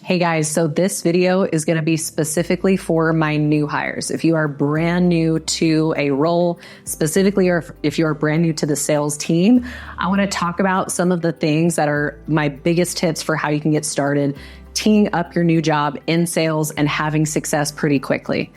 Hey guys, so this video is going to be specifically for my new hires. If you are brand new to a role, specifically, or if you are brand new to the sales team, I want to talk about some of the things that are my biggest tips for how you can get started teeing up your new job in sales and having success pretty quickly.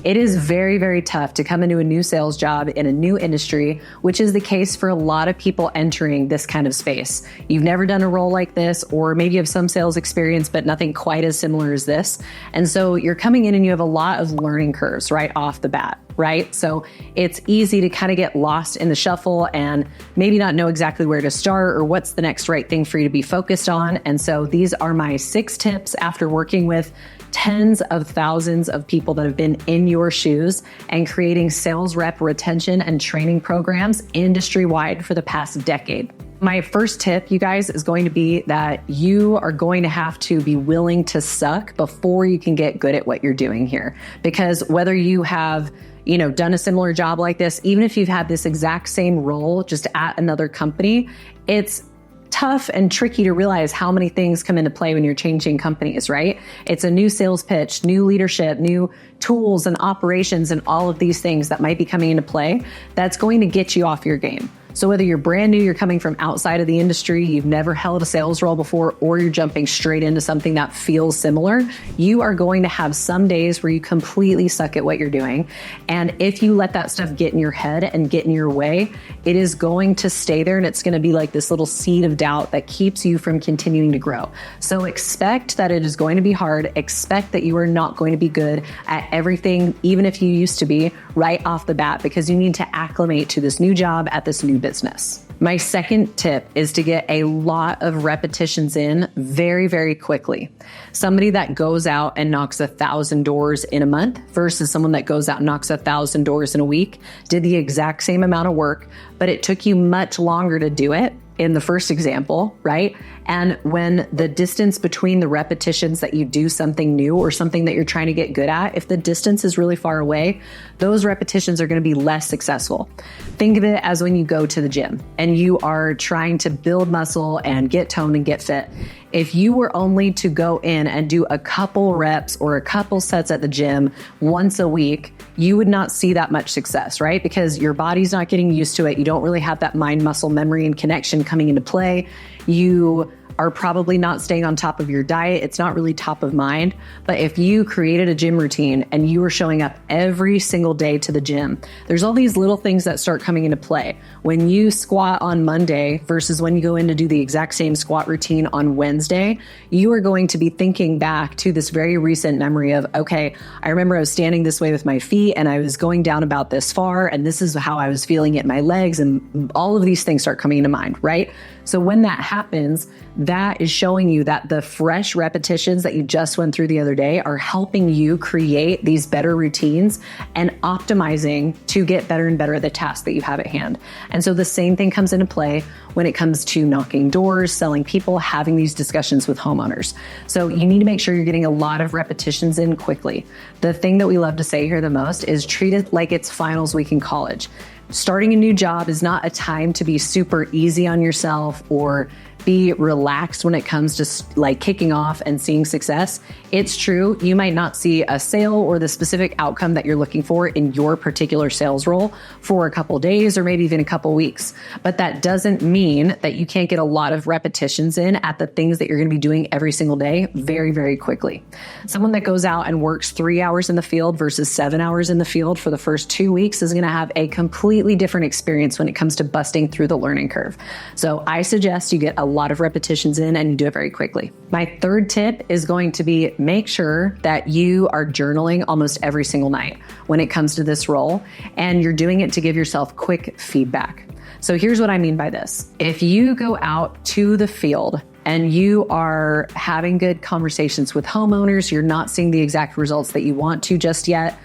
It is very, very tough to come into a new sales job in a new industry, which is the case for a lot of people entering this kind of space. You've never done a role like this, or maybe you have some sales experience, but nothing quite as similar as this. And so you're coming in and you have a lot of learning curves right off the bat, right? So it's easy to kind of get lost in the shuffle and maybe not know exactly where to start or what's the next right thing for you to be focused on. And so these are my 6 tips after working with tens of thousands of people that have been in your shoes and creating sales rep retention and training programs industry-wide for the past decade. My first tip, you guys, is going to be that you are going to have to be willing to suck before you can get good at what you're doing here. Because whether you have done a similar job like this, even if you've had this exact same role just at another company, it's tough and tricky to realize how many things come into play when you're changing companies, right? It's a new sales pitch, new leadership, new tools and operations and all of these things that might be coming into play that's going to get you off your game. So whether you're brand new, you're coming from outside of the industry, you've never held a sales role before, or you're jumping straight into something that feels similar, you are going to have some days where you completely suck at what you're doing. And if you let that stuff get in your head and get in your way, it is going to stay there and it's going to be like this little seed of doubt that keeps you from continuing to grow. So expect that it is going to be hard. Expect that you are not going to be good at everything, even if you used to be, right off the bat, because you need to acclimate to this new job at this new business. My second tip is to get a lot of repetitions in very, very quickly. Somebody that goes out and knocks 1,000 doors in a month versus someone that goes out and knocks 1,000 doors in a week did the exact same amount of work, but it took you much longer to do it in the first example, right? And when the distance between the repetitions that you do something new or something that you're trying to get good at, if the distance is really far away, those repetitions are going to be less successful. Think of it as when you go to the gym and you are trying to build muscle and get toned and get fit. If you were only to go in and do a couple reps or a couple sets at the gym once a week, you would not see that much success, right? Because your body's not getting used to it. You don't really have that mind muscle memory and connection coming into play. You are probably not staying on top of your diet. It's not really top of mind. But if you created a gym routine and you were showing up every single day to the gym, there's all these little things that start coming into play. When you squat on Monday versus when you go in to do the exact same squat routine on Wednesday, you are going to be thinking back to this very recent memory of, okay, I remember I was standing this way with my feet and I was going down about this far and this is how I was feeling it in my legs, and all of these things start coming into mind, right? So when that happens, that is showing you that the fresh repetitions that you just went through the other day are helping you create these better routines and optimizing to get better and better at the task that you have at hand. And so the same thing comes into play when it comes to knocking doors, selling people, having these discussions with homeowners. So you need to make sure you're getting a lot of repetitions in quickly. The thing that we love to say here the most is treat it like it's finals week in college. Starting a new job is not a time to be super easy on yourself or be relaxed when it comes to like kicking off and seeing success. It's true, you might not see a sale or the specific outcome that you're looking for in your particular sales role for a couple days or maybe even a couple weeks. But that doesn't mean that you can't get a lot of repetitions in at the things that you're going to be doing every single day very, very quickly. Someone that goes out and works 3 hours in the field versus 7 hours in the field for the first 2 weeks is going to have a completely different experience when it comes to busting through the learning curve. So I suggest you get a lot of repetitions in and you do it very quickly. My third tip is going to be make sure that you are journaling almost every single night when it comes to this role, and you're doing it to give yourself quick feedback. So here's what I mean by this. If you go out to the field and you are having good conversations with homeowners, you're not seeing the exact results that you want to just yet,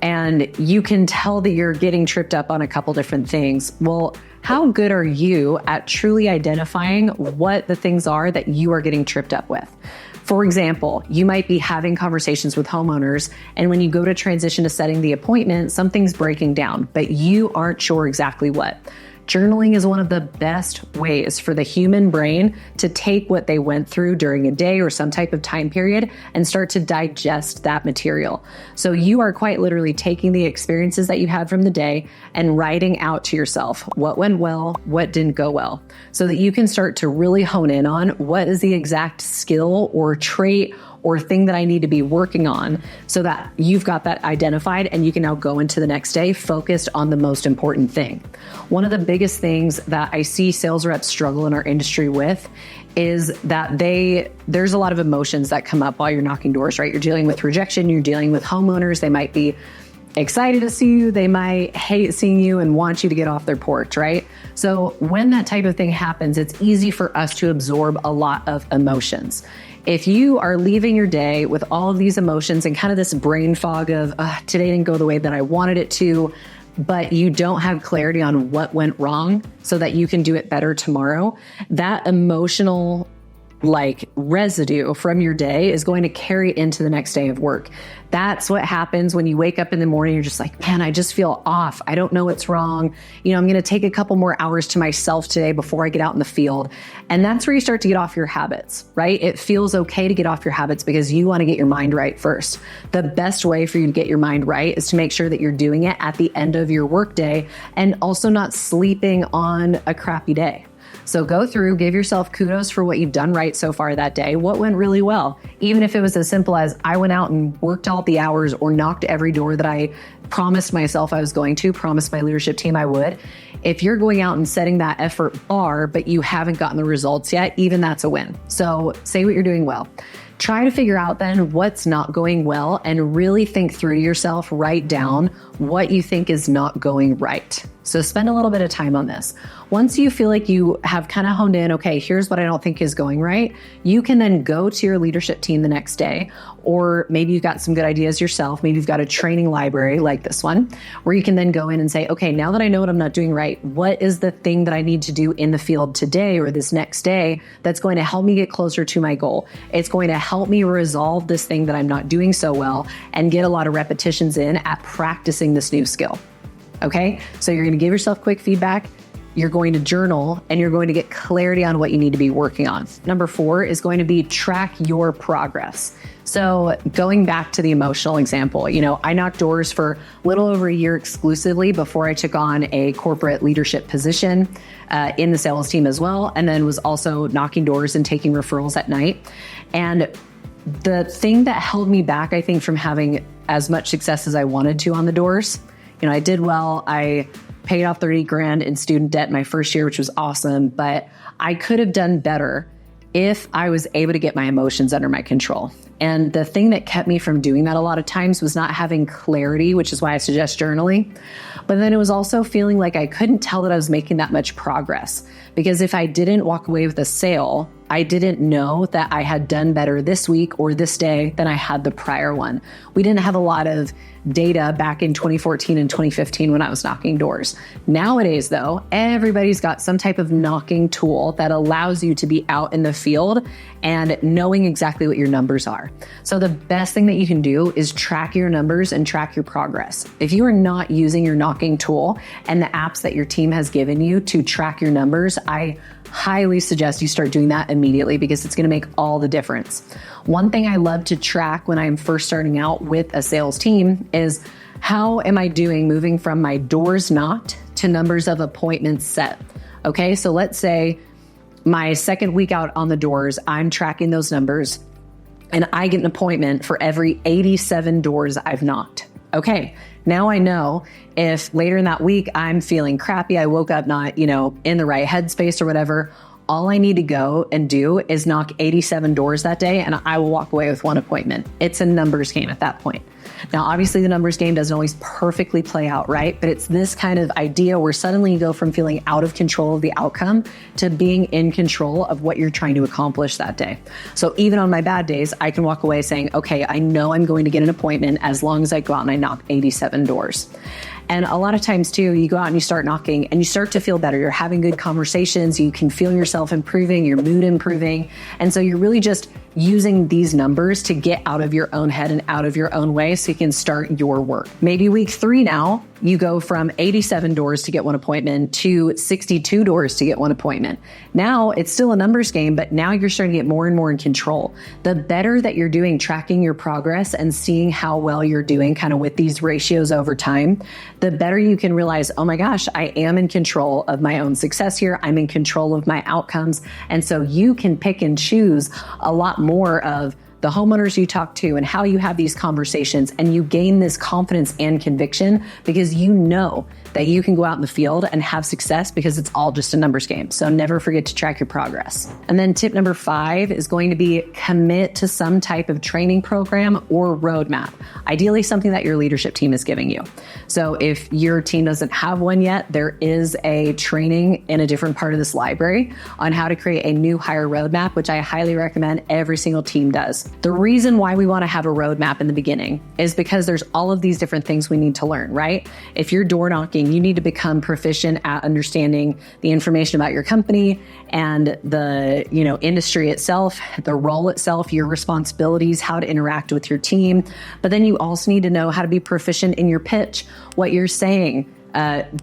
and you can tell that you're getting tripped up on a couple different things. Well, how good are you at truly identifying what the things are that you are getting tripped up with? For example, you might be having conversations with homeowners, and when you go to transition to setting the appointment, something's breaking down, but you aren't sure exactly what. Journaling is one of the best ways for the human brain to take what they went through during a day or some type of time period and start to digest that material. So you are quite literally taking the experiences that you had from the day and writing out to yourself what went well, what didn't go well, so that you can start to really hone in on what is the exact skill or trait or thing that I need to be working on, so that you've got that identified and you can now go into the next day focused on the most important thing. One of the biggest things that I see sales reps struggle in our industry with is that there's a lot of emotions that come up while you're knocking doors, right? You're dealing with rejection, you're dealing with homeowners. They might be excited to see you. They might hate seeing you and want you to get off their porch, right? So when that type of thing happens, it's easy for us to absorb a lot of emotions. If you are leaving your day with all of these emotions and kind of this brain fog of today didn't go the way that I wanted it to, but you don't have clarity on what went wrong so that you can do it better tomorrow, that emotional residue from your day is going to carry into the next day of work. That's what happens when you wake up in the morning. You're just like, man, I just feel off. I don't know what's wrong. I'm going to take a couple more hours to myself today before I get out in the field. And that's where you start to get off your habits, right? It feels okay to get off your habits because you want to get your mind right first. The best way for you to get your mind right is to make sure that you're doing it at the end of your workday and also not sleeping on a crappy day. So go through, give yourself kudos for what you've done right so far that day. What went really well? Even if it was as simple as I went out and worked all the hours or knocked every door that I promised myself I was going to, promised my leadership team I would. If you're going out and setting that effort bar, but you haven't gotten the results yet, even that's a win. So say what you're doing well. Try to figure out then what's not going well and really think through to yourself, write down what you think is not going right. So spend a little bit of time on this. Once you feel like you have kind of honed in, okay, here's what I don't think is going right, you can then go to your leadership team the next day, or maybe you've got some good ideas yourself. Maybe you've got a training library like this one, where you can then go in and say, okay, now that I know what I'm not doing right, what is the thing that I need to do in the field today or this next day that's going to help me get closer to my goal? It's going to help me resolve this thing that I'm not doing so well and get a lot of repetitions in at practicing this new skill. Okay, so you're going to give yourself quick feedback, you're going to journal, and you're going to get clarity on what you need to be working on. Number 4 is going to be track your progress. So going back to the emotional example, I knocked doors for a little over a year exclusively before I took on a corporate leadership position in the sales team as well, and then was also knocking doors and taking referrals at night. And the thing that held me back, I think, from having as much success as I wanted to on the doors, I did well. I paid off $30,000 in student debt my first year, which was awesome, but I could have done better if I was able to get my emotions under my control. And the thing that kept me from doing that a lot of times was not having clarity, which is why I suggest journaling. But then it was also feeling like I couldn't tell that I was making that much progress, because if I didn't walk away with a sale, I didn't know that I had done better this week or this day than I had the prior one. We didn't have a lot of data back in 2014 and 2015 when I was knocking doors. Nowadays, though, everybody's got some type of knocking tool that allows you to be out in the field and knowing exactly what your numbers are. So the best thing that you can do is track your numbers and track your progress. If you are not using your knocking tool and the apps that your team has given you to track your numbers, I highly suggest you start doing that immediately, because it's going to make all the difference. One thing I love to track when I'm first starting out with a sales team is how am I doing moving from my doors knocked to numbers of appointments set. Okay, so let's say my second week out on the doors, I'm tracking those numbers and I get an appointment for every 87 doors I've knocked. Okay, now I know if later in that week I'm feeling crappy, I woke up not, in the right headspace or whatever, all I need to go and do is knock 87 doors that day and I will walk away with one appointment. It's a numbers game at that point. Now, obviously the numbers game doesn't always perfectly play out, right? But it's this kind of idea where suddenly you go from feeling out of control of the outcome to being in control of what you're trying to accomplish that day. So even on my bad days, I can walk away saying, okay, I know I'm going to get an appointment as long as I go out and I knock 87 doors. And a lot of times too, you go out and you start knocking and you start to feel better. You're having good conversations. You can feel yourself improving, your mood improving. And so you're really just using these numbers to get out of your own head and out of your own way so you can start your work. Maybe week 3 now, you go from 87 doors to get one appointment to 62 doors to get one appointment. Now it's still a numbers game, but now you're starting to get more and more in control. The better that you're doing tracking your progress and seeing how well you're doing kind of with these ratios over time, the better you can realize, oh my gosh, I am in control of my own success here. I'm in control of my outcomes. And so you can pick and choose a lot more of the homeowners you talk to and how you have these conversations, and you gain this confidence and conviction because you know that you can go out in the field and have success because it's all just a numbers game. So never forget to track your progress. And then tip number 5 is going to be commit to some type of training program or roadmap, ideally something that your leadership team is giving you. So if your team doesn't have one yet, there is a training in a different part of this library on how to create a new hire roadmap, which I highly recommend every single team does. The reason why we want to have a roadmap in the beginning is because there's all of these different things we need to learn, right? If you're door knocking, you need to become proficient at understanding the information about your company and the, industry itself, the role itself, your responsibilities, how to interact with your team. But then you also need to know how to be proficient in your pitch, what you're saying,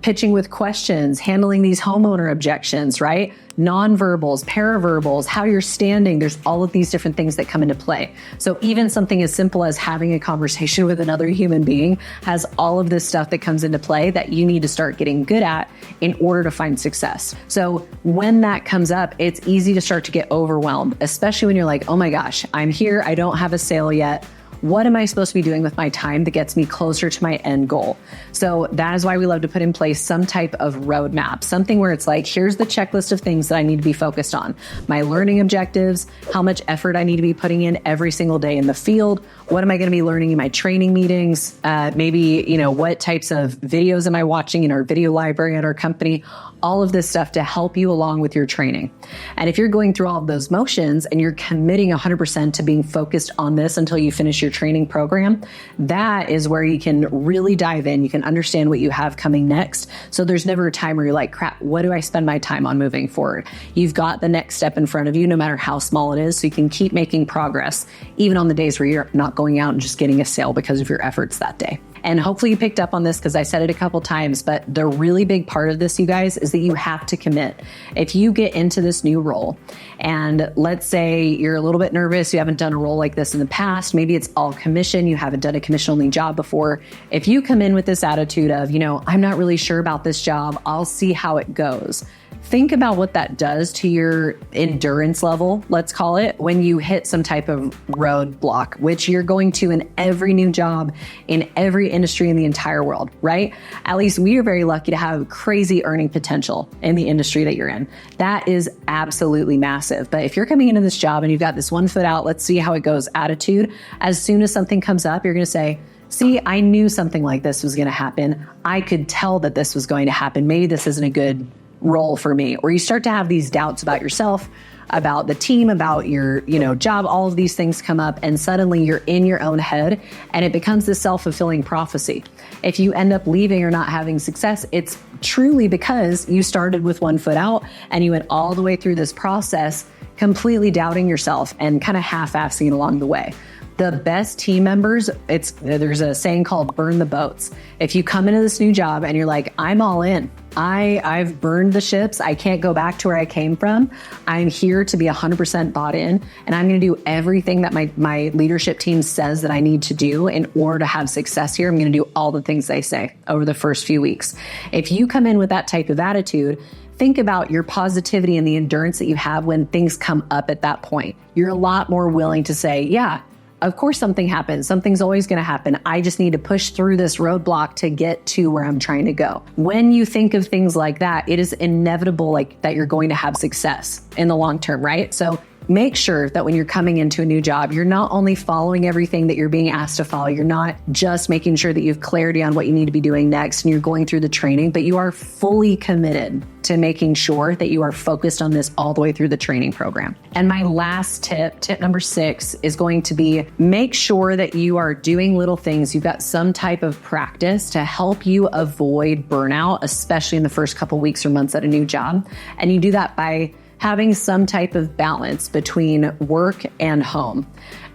pitching with questions, handling these homeowner objections, right? Nonverbals, paraverbals, how you're standing. There's all of these different things that come into play. So even something as simple as having a conversation with another human being has all of this stuff that comes into play that you need to start getting good at in order to find success. So when that comes up, it's easy to start to get overwhelmed, especially when you're like, oh my gosh, I'm here. I don't have a sale yet. What am I supposed to be doing with my time that gets me closer to my end goal? So that is why we love to put in place some type of roadmap, something where it's like, here's the checklist of things that I need to be focused on. My learning objectives, how much effort I need to be putting in every single day in the field. What am I going to be learning in my training meetings? Maybe, what types of videos am I watching in our video library at our company? All of this stuff to help you along with your training. And if you're going through all of those motions and you're committing 100% to being focused on this until you finish your training program, that is where you can really dive in. You can understand what you have coming next. So there's never a time where you're like, crap, what do I spend my time on moving forward? You've got the next step in front of you, no matter how small it is. So you can keep making progress, even on the days where you're not going out and just getting a sale because of your efforts that day. And hopefully you picked up on this because I said it a couple times, but the really big part of this, you guys, is that you have to commit. If you get into this new role and let's say you're a little bit nervous, you haven't done a role like this in the past, maybe it's all commission, you haven't done a commission only job before. If you come in with this attitude of, I'm not really sure about this job, I'll see how it goes. Think about what that does to your endurance level, let's call it, when you hit some type of roadblock, which you're going to in every new job, in every industry in the entire world, right? At least we are very lucky to have crazy earning potential in the industry that you're in. That is absolutely massive. But if you're coming into this job and you've got this 1 foot out, let's see how it goes attitude, as soon as something comes up, you're going to say, see, I knew something like this was going to happen. I could tell that this was going to happen. Maybe this isn't a good role for me. Or you start to have these doubts about yourself, about the team, about your, job, all of these things come up and suddenly you're in your own head and it becomes this self-fulfilling prophecy. If you end up leaving or not having success, it's truly because you started with 1 foot out and you went all the way through this process, completely doubting yourself and kind of half-assing it along the way. The best team members, there's a saying called burn the boats. If you come into this new job and you're like, I'm all in, I've burned the ships, I can't go back to where I came from, I'm here to be 100% bought in, and I'm going to do everything that my leadership team says that I need to do in order to have success here. I'm going to do all the things they say over the first few weeks. If you come in with that type of attitude, think about your positivity and the endurance that you have when things come up at that point. You're a lot more willing to say, yeah, of course something happens. Something's always going to happen. I just need to push through this roadblock to get to where I'm trying to go. When you think of things like that, it is inevitable that you're going to have success in the long term, right? So make sure that when you're coming into a new job, you're not only following everything that you're being asked to follow, you're not just making sure that you have clarity on what you need to be doing next and you're going through the training, but you are fully committed to making sure that you are focused on this all the way through the training program. And my last tip number 6, is going to be make sure that you are doing little things. You've got some type of practice to help you avoid burnout, especially in the first couple weeks or months at a new job. And you do that by having some type of balance between work and home.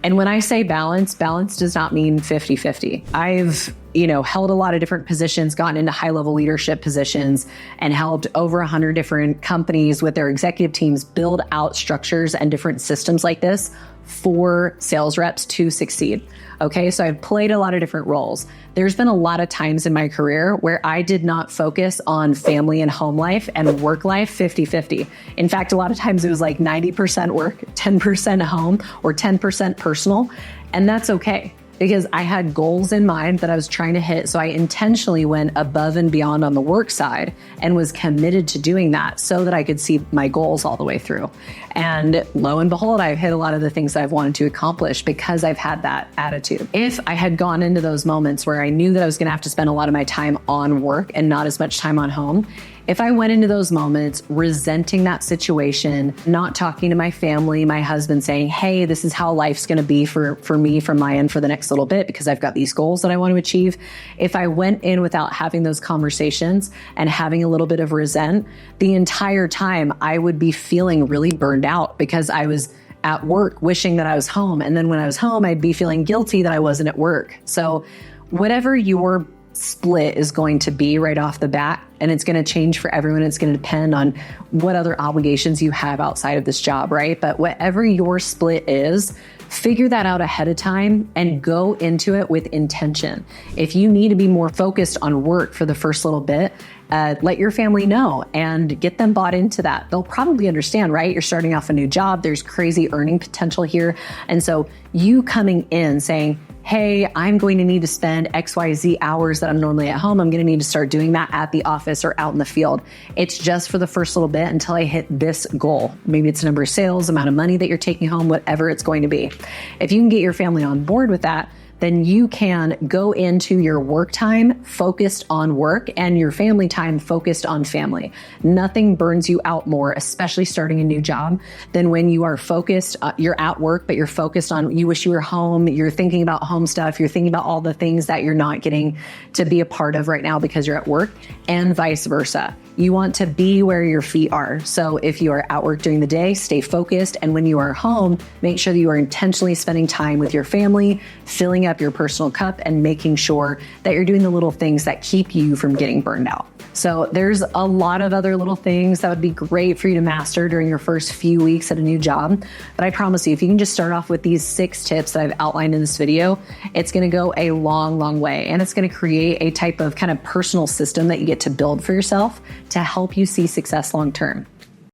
And when I say balance does not mean 50-50. I've held a lot of different positions, gotten into high-level leadership positions, and helped over 100 different companies with their executive teams build out structures and different systems like this for sales reps to succeed. Okay, so I've played a lot of different roles. There's been a lot of times in my career where I did not focus on family and home life and work life 50-50. In fact, a lot of times it was like 90% work, 10% home, or 10% personal. And that's okay, because I had goals in mind that I was trying to hit. So I intentionally went above and beyond on the work side and was committed to doing that so that I could see my goals all the way through. And lo and behold, I've hit a lot of the things that I've wanted to accomplish because I've had that attitude. If I had gone into those moments where I knew that I was going to have to spend a lot of my time on work and not as much time on home, if I went into those moments resenting that situation, not talking to my family, my husband saying, hey, this is how life's going to be for me from my end for the next little bit because I've got these goals that I want to achieve. If I went in without having those conversations and having a little bit of resent, the entire time I would be feeling really burned out because I was at work wishing that I was home. And then when I was home, I'd be feeling guilty that I wasn't at work. So whatever your split is going to be right off the bat, and it's going to change for everyone. It's going to depend on what other obligations you have outside of this job, right? But whatever your split is, figure that out ahead of time and go into it with intention. If you need to be more focused on work for the first little bit, let your family know and get them bought into that. They'll probably understand, right? You're starting off a new job. There's crazy earning potential here. And so you coming in saying, hey, I'm going to need to spend XYZ hours that I'm normally at home. I'm going to need to start doing that at the office or out in the field. It's just for the first little bit until I hit this goal. Maybe it's number of sales, amount of money that you're taking home, whatever it's going to be. If you can get your family on board with that, then you can go into your work time focused on work and your family time focused on family. Nothing burns you out more, especially starting a new job, than when you are focused, you're at work, but you're focused on, you wish you were home, you're thinking about home stuff, you're thinking about all the things that you're not getting to be a part of right now because you're at work, and vice versa. You want to be where your feet are. So if you are at work during the day, stay focused. And when you are home, make sure that you are intentionally spending time with your family, filling up your personal cup, and making sure that you're doing the little things that keep you from getting burned out. So there's a lot of other little things that would be great for you to master during your first few weeks at a new job. But I promise you, if you can just start off with these 6 tips that I've outlined in this video, it's going to go a long, long way. And it's going to create a type of kind of personal system that you get to build for yourself to help you see success long term.